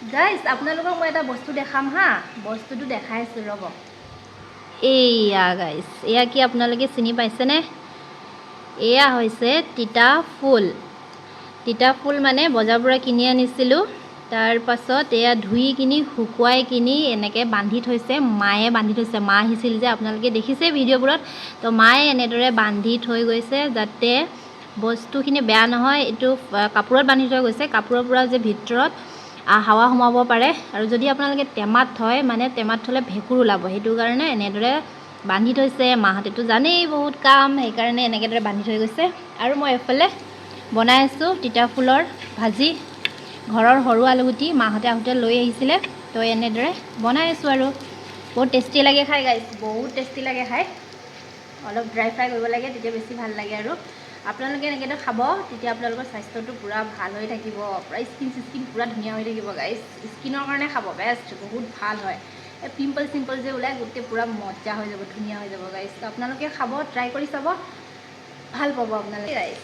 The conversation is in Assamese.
গাইজ আপোনালোকক মই এটা বস্তু দেখাম হা বস্তুটো দেখাইছোঁ ৰ'ব এয়া গাইজ এয়া কি আপোনালোকে চিনি পাইছেনে এয়া হৈছে তিতা ফুল মানে বজাৰৰ পৰা কিনি আনিছিলোঁ তাৰ পাছত এয়া ধুই কিনি শুকুৱাই কিনি এনেকৈ বান্ধি থৈছে মায়ে বান্ধি থৈছে মা আহিছিল যে আপোনালোকে দেখিছে ভিডিঅ'বোৰত তো মায়ে এনেদৰে বান্ধি থৈ গৈছে যাতে বস্তুখিনি বেয়া নহয় এইটো কাপোৰত বান্ধি থৈ গৈছে কাপোৰৰ পৰা যে ভিতৰত হাৱা সোমাব পাৰে আৰু যদি আপোনালোকে টেমাত থয় মানে টেমাত থ'লে ভেঁকুৰ ওলাব সেইটো কাৰণে এনেদৰে বান্ধি থৈছে মাহঁতেতো জানেই বহুত কাম সেইকাৰণে এনেকেদৰে বান্ধি থৈ গৈছে আৰু মই এইফালে বনাই আছোঁ তিতা ফুলৰ ভাজি ঘৰৰ সৰু আলুগুটি মাহঁতে আহোঁতে লৈ আহিছিলে তো এনেদৰে বনাই আছোঁ আৰু বহুত টেষ্টি লাগে খাই গাইছ বহুত টেষ্টি লাগে খাই অলপ ড্ৰাই ফ্ৰাই কৰিব লাগে তেতিয়া বেছি ভাল লাগে আৰু আপোনালোকে এনেকৈ খাব তেতিয়া আপোনালোকৰ স্বাস্থ্যটো পূৰা ভাল হৈ থাকিব পূৰা স্কিন পূৰা ধুনীয়া হৈ থাকিব গাইজ স্কিনৰ কাৰণে খাব বেষ্ট বহুত ভাল হয় এই পিম্পল যে ওলাই গোটেই পূৰা মজা হৈ যাব ধুনীয়া হৈ যাব গাইজ তো আপোনালোকে খাব ট্ৰাই কৰি চাব ভাল পাব আপোনালোকে গাইজ